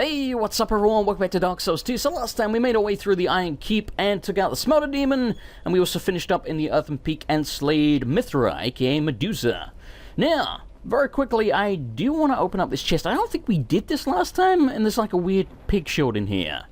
Hey, what's up everyone? Welcome back to Dark Souls 2. So last time we made our way through the Iron Keep and took out the Smelter Demon, and we also finished up in the Earthen Peak and slayed Mithra, aka Medusa. Now, very quickly, I do want to open up this chest. I don't think we did this last time, and there's like a weird pig shield in here.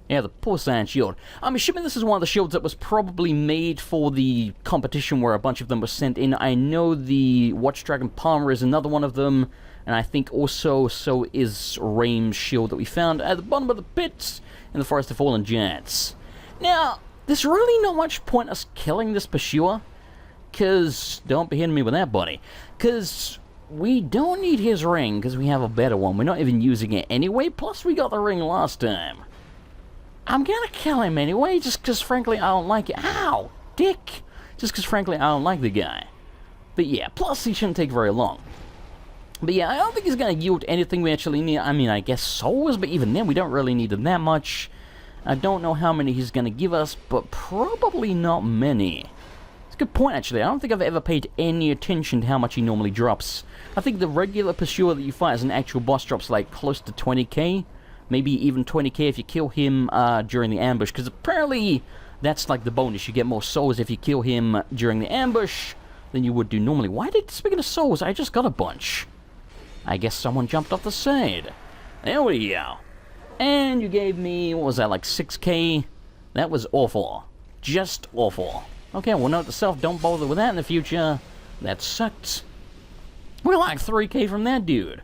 Yeah, the porcelain shield. I'm assuming this is one of the shields that was probably made for the competition where a bunch of them were sent in. I know the Watch Dragon Palmer is another one of them, and I think also so is Raim's shield that we found at the bottom of the pits in the Forest of Fallen Giants. Now, there's really not much point us killing this pursuer, because, don't be hitting me with that, buddy, because we don't need his ring, because we have a better one. We're not even using it anyway, plus we got the ring last time. I'm gonna kill him anyway, just because frankly I don't like it. Ow! Dick! Just because frankly I don't like the guy. But yeah, plus he shouldn't take very long. But yeah, I don't think he's gonna yield anything we actually need. I mean, I guess souls, but even then we don't really need them that much. I don't know how many he's gonna give us, but probably not many. It's a good point actually. I don't think I've ever paid any attention to how much he normally drops. I think the regular pursuer that you fight as an actual boss drops like close to 20k. Maybe even 20k if you kill him during the ambush, because apparently that's like the bonus. You get more souls if you kill him during the ambush than you would do normally. Why did, speaking of souls, I just got a bunch. I guess someone jumped off the side. There we go. And you gave me, what was that, like 6k? That was awful. Just awful. Okay, well, note to self, don't bother with that in the future. That sucked. We're like 3k from that dude.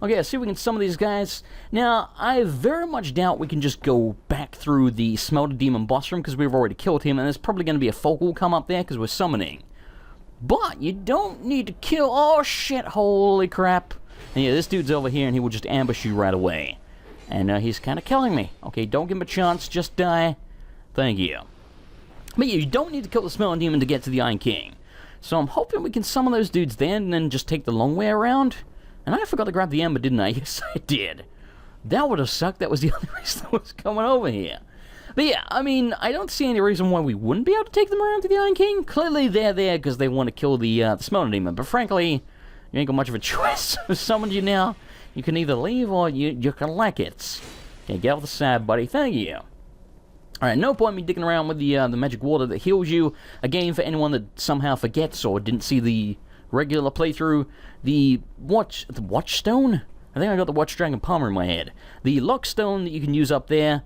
Okay, let's see if we can summon these guys. Now, I very much doubt we can just go back through the Smelter Demon boss room because we've already killed him, and there's probably going to be a focal come up there because we're summoning. But you don't need to kill... Oh, shit, holy crap. And yeah, this dude's over here, and he will just ambush you right away. And he's kind of killing me. Okay, don't give him a chance, just die. Thank you. But yeah, you don't need to kill the Smelter Demon to get to the Iron King. So I'm hoping we can summon those dudes then, and then just take the long way around. And I forgot to grab the ember, didn't I? Yes, I did. That would have sucked. That was the only reason I was coming over here. But yeah, I mean, I don't see any reason why we wouldn't be able to take them around to the Iron King. Clearly, they're there because they want to kill the Smelter Demon. But frankly, you ain't got much of a choice. I've summoned you now. You can either leave or you can like it. Okay, get off the side, buddy. Thank you. Alright, no point me digging around with the magic water that heals you. Again, for anyone that somehow forgets or didn't see the regular playthrough, the Watchstone? I think I got the Watch Dragon Palmer in my head. The Lockstone that you can use up there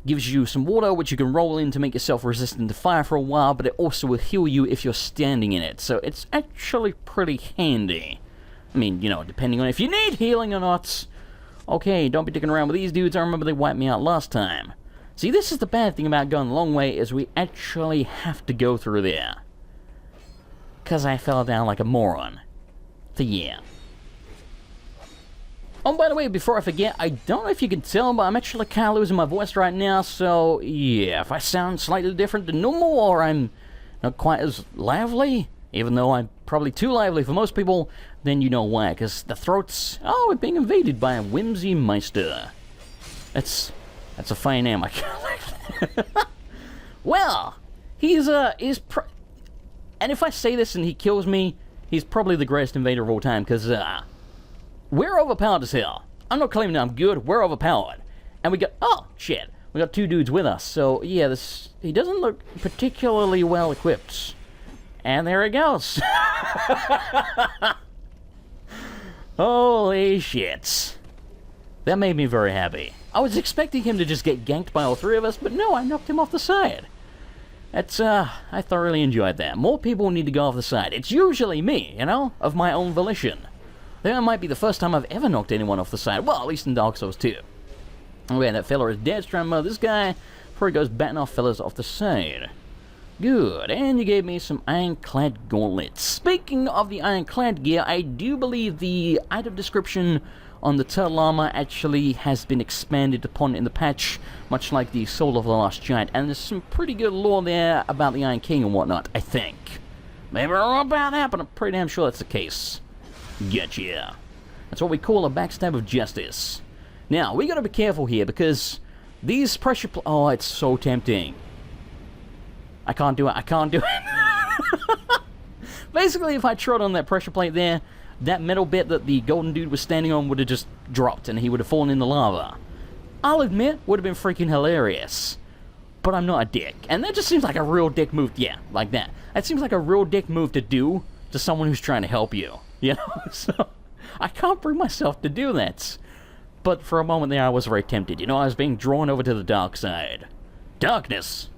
gives you some water which you can roll in to make yourself resistant to fire for a while, but it also will heal you if you're standing in it, so it's actually pretty handy. I mean, you know, depending on if you need healing or not. Okay, don't be dicking around with these dudes. I remember they wiped me out last time. See, this is the bad thing about going the long way, is we actually have to go through there. Because I fell down like a moron. So yeah. Oh, by the way, before I forget, I don't know if you can tell, but I'm actually kind of losing my voice right now, so yeah, if I sound slightly different than normal, or I'm not quite as lively, even though I'm probably too lively for most people, then you know why, because the throat's, oh, we're being invaded by a Whimsy Meister. That's a fine name, I kind of like that. Well, and if I say this and he kills me, he's probably the greatest invader of all time, because, we're overpowered as hell. I'm not claiming I'm good, we're overpowered. And we got, oh, shit, we got two dudes with us, so, yeah, he doesn't look particularly well equipped. And there he goes. Holy shit. That made me very happy. I was expecting him to just get ganked by all three of us, but no, I knocked him off the side. That's, I thoroughly enjoyed that. More people need to go off the side. It's usually me, you know, of my own volition. That might be the first time I've ever knocked anyone off the side. Well, at least in Dark Souls 2. Oh yeah, that fella is dead. Trying to murder this guy before he goes batting off fellas off the side. Good, and you gave me some ironclad gauntlets. Speaking of the ironclad gear, I do believe the item description on the turtle armor actually has been expanded upon in the patch, much like the Soul of the Last Giant, and there's some pretty good lore there about the Iron King and whatnot, I think. Maybe I'm wrong about that, but I'm pretty damn sure that's the case. Gotcha. That's what we call a backstab of justice. Now, we gotta be careful here, because these pressure oh, it's so tempting. I can't do it, I can't do it. Basically, if I trod on that pressure plate there, that metal bit that the golden dude was standing on would have just dropped and he would have fallen in the lava. I'll admit, would have been freaking hilarious. But I'm not a dick. And that just seems like a real dick move. Yeah, like that. That seems like a real dick move to do to someone who's trying to help you. You know? So, I can't bring myself to do that. But for a moment there, I was very tempted. You know, I was being drawn over to the dark side. Darkness.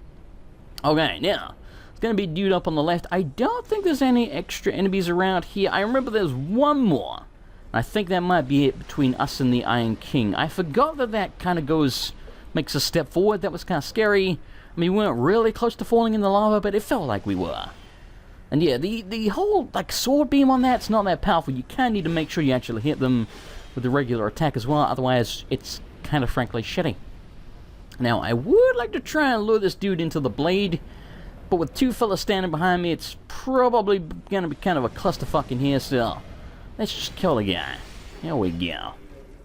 Okay, now, it's going to be dude up on the left. I don't think there's any extra enemies around here. I remember there's one more. I think that might be it between us and the Iron King. I forgot that that kind of makes a step forward. That was kind of scary. I mean, we weren't really close to falling in the lava, but it felt like we were. And yeah, the whole, like, sword beam on that's not that powerful. You kind of need to make sure you actually hit them with the regular attack as well. Otherwise, it's kind of frankly shitty. Now, I would like to try and lure this dude into the blade, but with two fellas standing behind me, it's probably going to be kind of a clusterfuck in here, so let's just kill the guy. Here we go.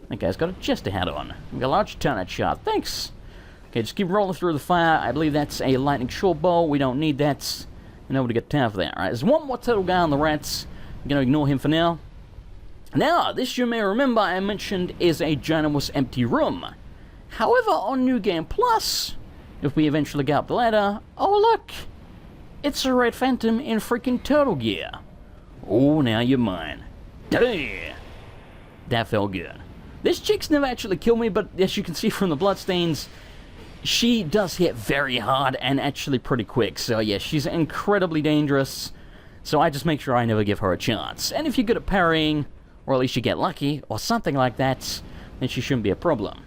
That guy's got a chest hat on. We got a large turret shot. Thanks. Okay, just keep rolling through the fire. I believe that's a lightning short bow. We don't need that. Nobody got time for that. Alright, there's one more turtle guy on the rats. I'm going to ignore him for now. Now, this you may remember I mentioned is a ginormous empty room. However, on New Game Plus, if we eventually get up the ladder, oh look! It's a Red Phantom in freaking turtle gear. Oh, now you're mine. Damn! That felt good. This chick's never actually killed me, but as you can see from the bloodstains, she does hit very hard and actually pretty quick. So yeah, she's incredibly dangerous. So I just make sure I never give her a chance. And if you're good at parrying, or at least you get lucky, or something like that, then she shouldn't be a problem.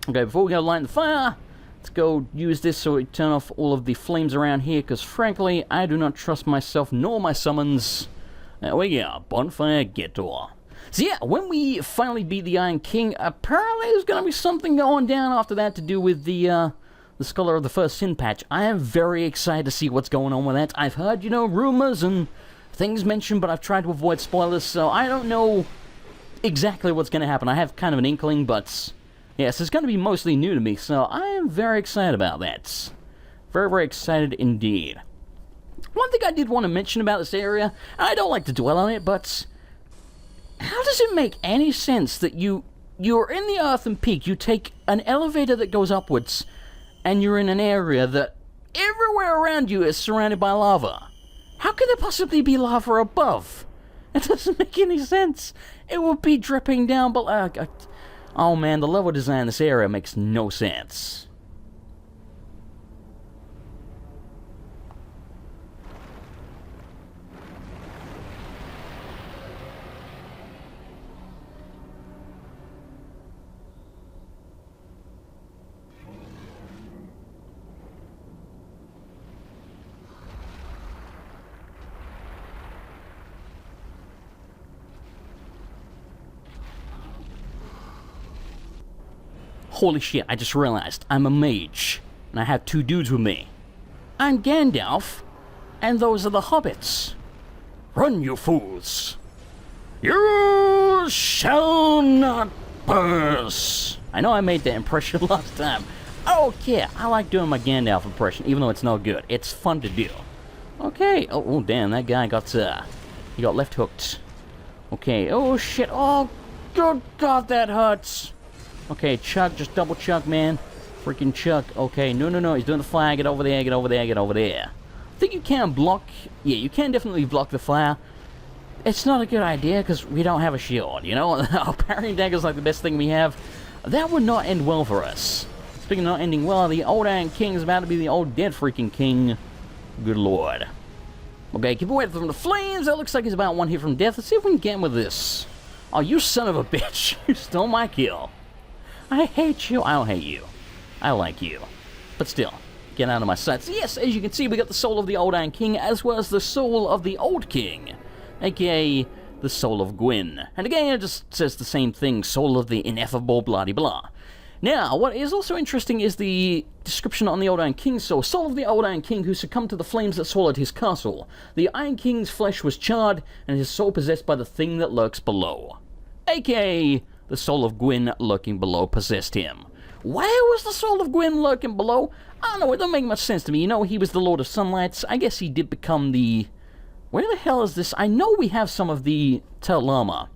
Okay, before we go light the fire, let's go use this so we turn off all of the flames around here, because frankly, I do not trust myself nor my summons. There we go, bonfire GeDoSaTo. So yeah, when we finally beat the Iron King, apparently there's going to be something going down after that to do with the Scholar of the First Sin patch. I am very excited to see what's going on with that. I've heard, you know, rumors and things mentioned, but I've tried to avoid spoilers, so I don't know exactly what's going to happen. I have kind of an inkling, but yes, it's going to be mostly new to me, so I am very excited about that. Very, very excited indeed. One thing I did want to mention about this area, and I don't like to dwell on it, but how does it make any sense that you're in the Earthen Peak, you take an elevator that goes upwards, and you're in an area that everywhere around you is surrounded by lava? How could there possibly be lava above? It doesn't make any sense. It would be dripping down below. Oh man, the level design in this area makes no sense. Holy shit, I just realized I'm a mage, and I have two dudes with me. I'm Gandalf, and those are the hobbits. Run, you fools! You shall not pass! I know I made that impression last time. Okay, I like doing my Gandalf impression, even though it's not good. It's fun to do. Okay, oh damn, that guy got, he got left hooked. Okay, oh shit, oh good god, that hurts! Okay, Chuck, just double Chuck, man. Freaking Chuck. Okay, no, he's doing the fire. Get over there, get over there, get over there. I think you can block, yeah, you can definitely block the fire. It's not a good idea, because we don't have a shield, you know? Our parrying dagger's like the best thing we have. That would not end well for us. Speaking of not ending well, the old Iron King is about to be the old dead freaking king. Good lord. Okay, keep away from the flames. That looks like he's about one hit from death. Let's see if we can get him with this. Oh, you son of a bitch. You stole my kill. I hate you. I don't hate you. I like you. But still, get out of my sight. So yes, as you can see, we got the soul of the old Iron King, as well as the soul of the old king, aka the soul of Gwyn. And again, it just says the same thing, soul of the ineffable blah-de-blah. Now, what is also interesting is the description on the old Iron King's soul. Soul of the old Iron King who succumbed to the flames that swallowed his castle. The Iron King's flesh was charred, and his soul possessed by the thing that lurks below. aka the soul of Gwyn lurking below possessed him. Where was the soul of Gwyn lurking below? I don't know, it don't make much sense to me. You know, he was the Lord of Sunlight. I guess he did become the... Where the hell is this? I know we have some of the Tel Lama.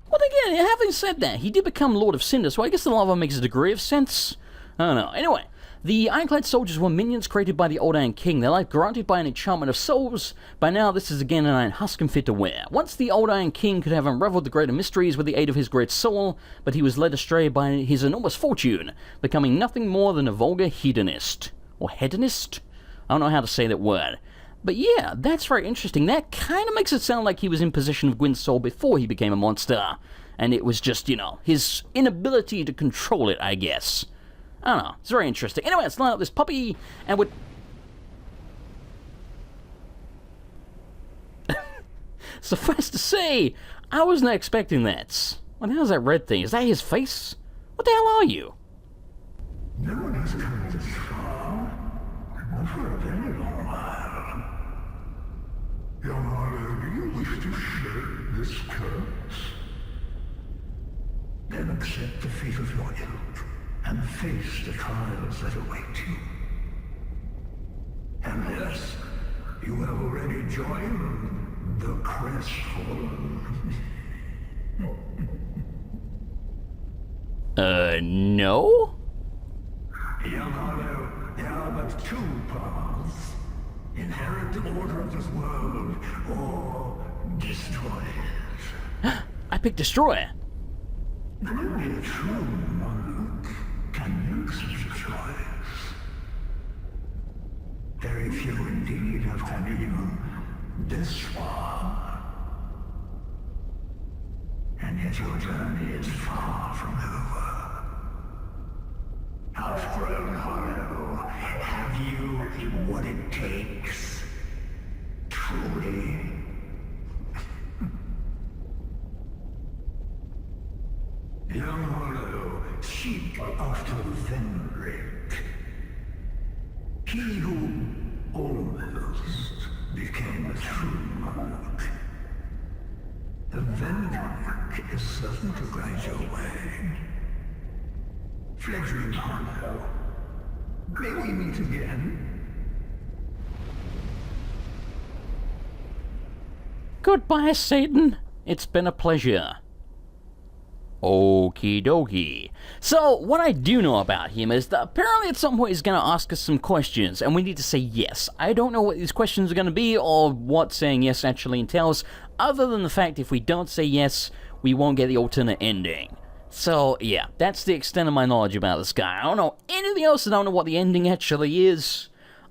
What again then, having said that, he did become Lord of Cinder, so I guess the lava makes a degree of sense. I don't know. Anyway, the Ironclad soldiers were minions created by the Old Iron King. Their life granted by an enchantment of souls. By now, this is again an iron husk and fit to wear. Once the Old Iron King could have unraveled the greater mysteries with the aid of his great soul, but he was led astray by his enormous fortune, becoming nothing more than a vulgar hedonist. Or hedonist? I don't know how to say that word. But yeah, that's very interesting. That kind of makes it sound like he was in possession of Gwyn's soul before he became a monster. And it was just, you know, his inability to control it, I guess. I don't know. It's very interesting. Anyway, let's line up this puppy, and we're... Suffice to say, I wasn't expecting that. What the hell is that red thing? Is that his face? What the hell are you? No one has come this far, not for a very long while. Young Harlow, do you wish to share this curse? Then accept the fate of your ilk, and face the trials that await you. And yes, you have already joined the Crestfallen. No? Young Harlow, there are but two paths. Inherit the order of this world, or destroy it. I picked Destroyer. Only a true monarch can make such a choice. Very few indeed have come even this far. And yet your journey is far from over. Outgrown Harlow, have you what it takes? Truly? Young Harlow, seek after Vendrick. He who almost became a true monarch. The Vendrick is certain to guide your way. Fledgling Harlow, may we meet again? Goodbye, Satan. It's been a pleasure. Okie dokie. So, what I do know about him is that apparently at some point he's going to ask us some questions, and we need to say yes. I don't know what these questions are going to be, or what saying yes actually entails, other than the fact if we don't say yes, we won't get the alternate ending. So, yeah, that's the extent of my knowledge about this guy. I don't know anything else, I don't know what the ending actually is.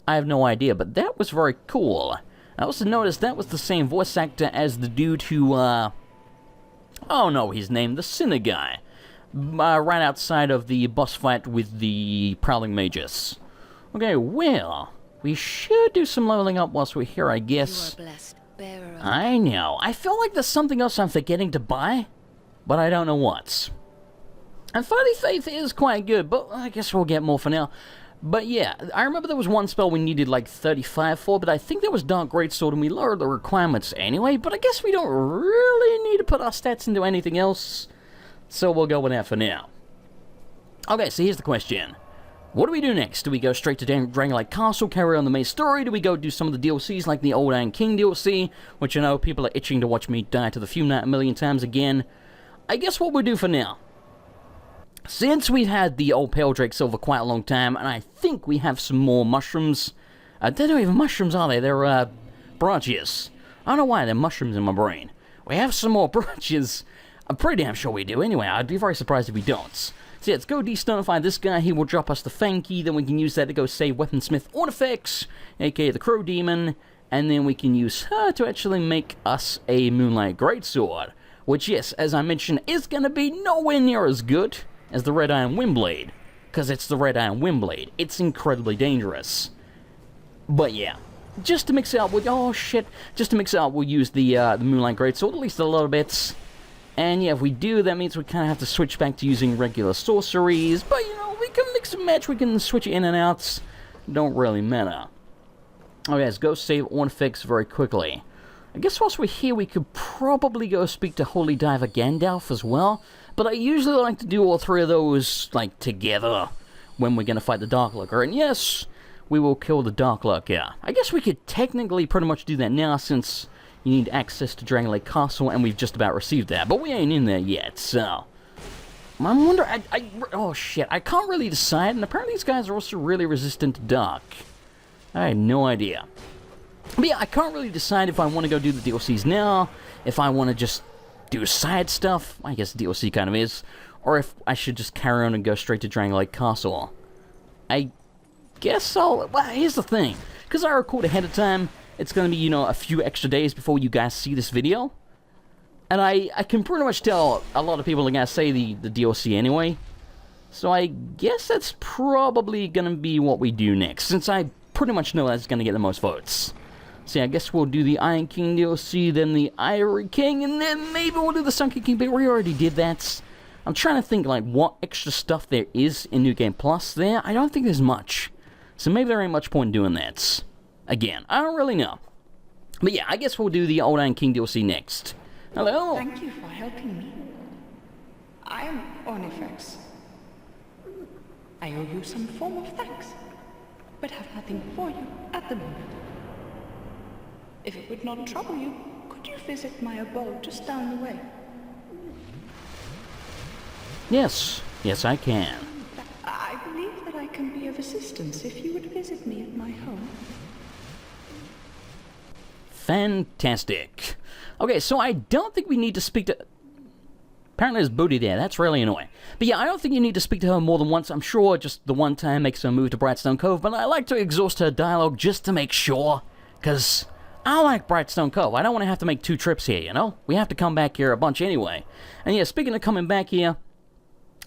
I have no idea, but that was very cool. I also noticed that was the same voice actor as the dude who, oh no, his name, the Sinner guy. Right outside of the boss fight with the Prowling Magus. Okay, well, we should do some leveling up whilst we're here, I guess. You are blessed, bearer of... I know. I feel like there's something else I'm forgetting to buy, but I don't know what. And Fighting Faith is quite good, but I guess we'll get more for now. But yeah, I remember there was one spell we needed like 35 for, but I think that was Dark Greatsword and we lowered the requirements anyway, but I guess we don't really need to put our stats into anything else, so we'll go with that for now. Okay, so here's the question. What do we do next? Do we go straight to Dragonlight Castle, carry on the main story? Do we go do some of the DLCs like the Old Iron King DLC, which I know people are itching to watch me die to the fume a million times again? I guess what we'll do for now, since we've had the old Pale Drake Silver quite a long time, and I think we have some more mushrooms. They're not even mushrooms, are they? They're, branches. I don't know why, they're mushrooms in my brain. We have some more branches. I'm pretty damn sure we do. Anyway, I'd be very surprised if we don't. So yeah, let's go destonify this guy. He will drop us the Fang Key, then we can use that to go save Weaponsmith Ornifex, aka the Crow Demon, and then we can use her to actually make us a Moonlight Greatsword, which, yes, as I mentioned, is going to be nowhere near as good as the Red Iron Windblade, because it's the Red Iron Windblade. It's incredibly dangerous. But yeah, just to mix it up with, oh shit, just to mix it up, we'll use the Moonlight Greatsword, at least a little bit. And yeah, if we do, that means we kind of have to switch back to using regular sorceries, but you know, we can mix and match, we can switch it in and out, don't really matter. Okay, let's go save Ornifix very quickly. I guess whilst we're here, we could probably go speak to Holy Diver Gandalf as well, but I usually like to do all three of those, like, together when we're gonna fight the Darklurker, and yes, we will kill the Darklurker. I guess we could technically pretty much do that now since, you need access to Dragon Lake Castle, and we've just about received that. But we ain't in there yet, so... I'm wondering... oh, shit. I can't really decide, and apparently these guys are also really resistant to dark. I had no idea. But yeah, I can't really decide if I want to go do the DLCs now, if I want to just do side stuff, I guess DLC kind of is, or if I should just carry on and go straight to Dragon Lake Castle. I guess I'll... Well, here's the thing. Because I record ahead of time, it's going to be, you know, a few extra days before you guys see this video. And I can pretty much tell a lot of people are going to say the DLC anyway. So I guess that's probably going to be what we do next, since I pretty much know that's going to get the most votes. So yeah, I guess we'll do the Iron King DLC, then the Ivory King, and then maybe we'll do the Sunken King, but we already did that. I'm trying to think, like, what extra stuff there is in New Game Plus there. I don't think there's much. So maybe there ain't much point in doing that. Again, I don't really know. But yeah, I guess we'll do the Old Iron King DLC next. Hello? Thank you for helping me. I am Ornifex. I owe you some form of thanks, but have nothing for you at the moment. If it would not trouble you, could you visit my abode just down the way? Yes. Yes, I can. I believe that I can be of assistance if you would visit me at my home. Fantastic. Okay, so I don't think we need to speak to... Apparently there's Booty there, that's really annoying. But yeah, I don't think you need to speak to her more than once. I'm sure just the one time makes her move to Brightstone Cove, but I like to exhaust her dialogue just to make sure, because I like Brightstone Cove. I don't want to have to make 2 trips here, you know? We have to come back here a bunch anyway. And yeah, speaking of coming back here,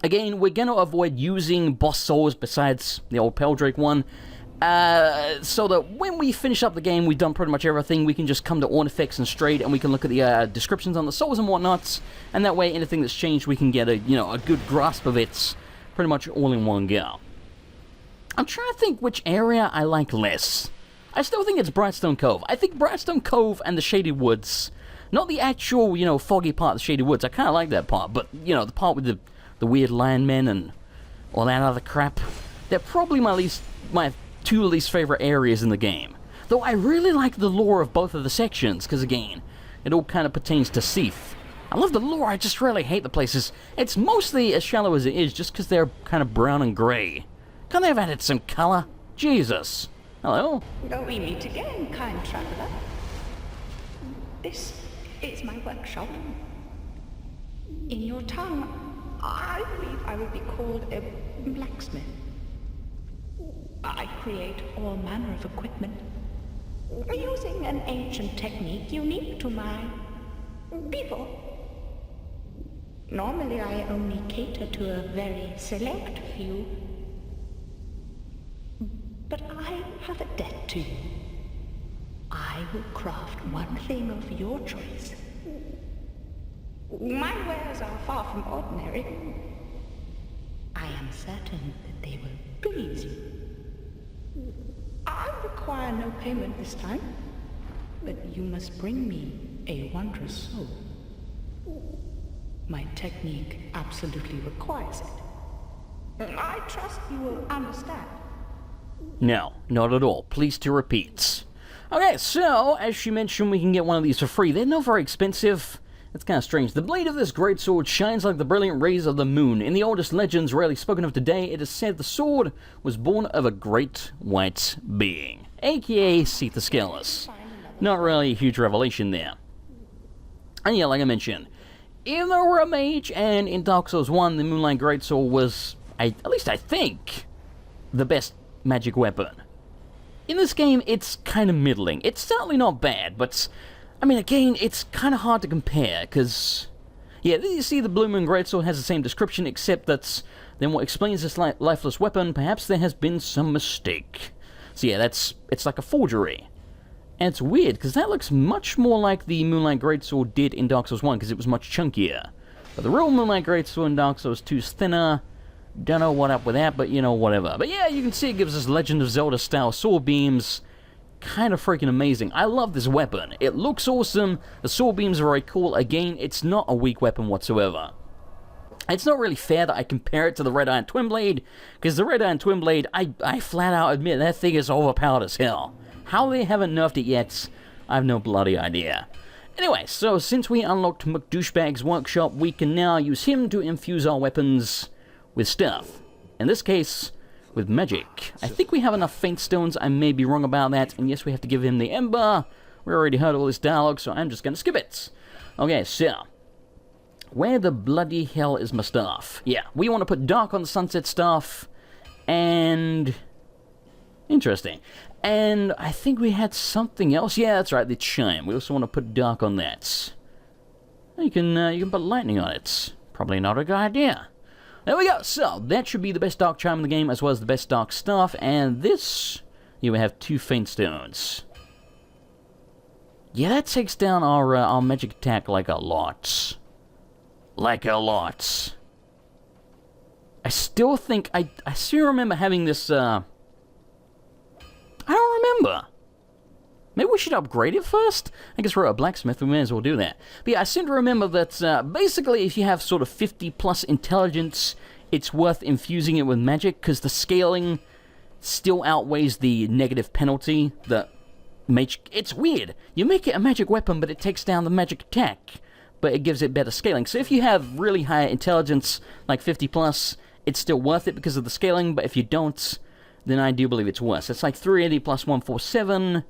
again, we're going to avoid using boss souls besides the old Peldrake one, so that when we finish up the game, we've done pretty much everything, we can just come to Ornifex and Straight, and we can look at the descriptions on the souls and whatnots, and that way anything that's changed, we can get a, you know, a good grasp of it, pretty much all in one go. I'm trying to think which area I like less. I still think it's Brightstone Cove. I think Brightstone Cove and the Shady Woods, not the actual, you know, foggy part of the Shady Woods, I kind of like that part, but, you know, the part with the weird lion men and all that other crap, they're probably my 2 least favorite areas in the game. Though I really like the lore of both of the sections, because again, it all kind of pertains to Seath. I love the lore, I just really hate the places. It's mostly as shallow as it is, just because they're kind of brown and grey. Can't they have added some colour? Jesus. Hello? Oh, we meet again, kind traveler. This is my workshop. In your tongue, I believe I would be called a blacksmith. I create all manner of equipment, using an ancient technique unique to my people. Normally I only cater to a very select few, but I have a debt to you. I will craft one thing of your choice. My wares are far from ordinary. I am certain that they will please you. I require no payment this time, but you must bring me a wondrous soul. My technique absolutely requires it. I trust you will understand. No, not at all. Please to repeat. Okay, so, as she mentioned, we can get one of these for free. They're not very expensive. It's kind of strange. The blade of this great sword shines like the brilliant rays of the moon. In the oldest legends rarely spoken of today, it is said the sword was born of a great white being, aka Seath the Scaleless. Not really a huge revelation there. And yeah, like I mentioned, even though we're a mage, and in Dark Souls 1, the Moonlight Greatsword was, at least I think, the best magic weapon. In this game, it's kind of middling. It's certainly not bad, but I mean, again, it's kind of hard to compare, because, yeah, you see the Blue Moon Greatsword has the same description, except that then what explains this lifeless weapon, perhaps there has been some mistake. So yeah, it's like a forgery. And it's weird, because that looks much more like the Moonlight Greatsword did in Dark Souls 1, because it was much chunkier. But the real Moonlight Greatsword in Dark Souls 2 is thinner. Don't know what up with that, but you know, whatever. But yeah, you can see it gives us Legend of Zelda style sword beams. Kind of freaking amazing. I love this weapon. It looks awesome. The sword beams are very cool. Again, it's not a weak weapon whatsoever. It's not really fair that I compare it to the Red Iron Twin Blade, because the Red Iron Twin Blade, I flat out admit that thing is overpowered as hell. How they haven't nerfed it yet, I have no bloody idea. Anyway, so since we unlocked McDouchebag's workshop, we can now use him to infuse our weapons with stuff. In this case, with magic. I think we have enough faint stones, I may be wrong about that, and yes, we have to give him the ember. We already heard all this dialogue, so I'm just gonna skip it. Okay, so, where the bloody hell is my staff? Yeah, we want to put dark on the sunset staff, and... interesting. And I think we had something else. Yeah, that's right, the chime. We also want to put dark on that. You can put lightning on it. Probably not a good idea. There we go. So, that should be the best dark chime in the game, as well as the best dark staff. And this, you have 2 faint stones. Yeah, that takes down our magic attack like a lot. Like a lot. I still think, I still remember having this, I don't remember. Maybe we should upgrade it first? I guess we're a blacksmith, we may as well do that. But yeah, I seem to remember that basically if you have sort of 50 plus intelligence, it's worth infusing it with magic, because the scaling still outweighs the negative penalty that it's weird. You make it a magic weapon, but it takes down the magic attack, but it gives it better scaling. So if you have really high intelligence, like 50 plus, it's still worth it because of the scaling, but if you don't, then I do believe it's worse. It's like 380 plus 147,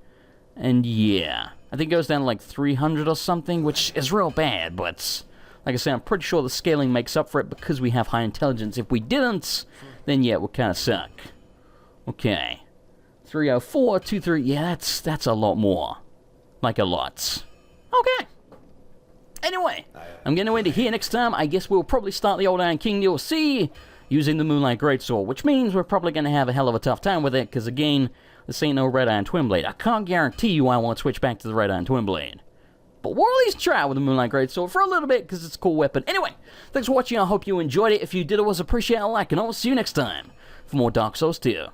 and yeah. I think it goes down to like 300 or something, which is real bad, but like I say, I'm pretty sure the scaling makes up for it because we have high intelligence. If we didn't, then yeah, it would kind of suck. Okay. 304, 23, yeah, that's a lot more. Like a lot. Okay. Anyway, I'm going to end it here next time. I guess we'll probably start the Old Iron King DLC using the Moonlight Greatsword, which means we're probably going to have a hell of a tough time with it, because again, this ain't no Red Iron Twin Blade. I can't guarantee you I won't switch back to the Red Iron Twin Blade. But we'll at least try with the Moonlight Greatsword for a little bit, because it's a cool weapon. Anyway, thanks for watching, I hope you enjoyed it. If you did, it was appreciate a like, and I'll see you next time for more Dark Souls 2.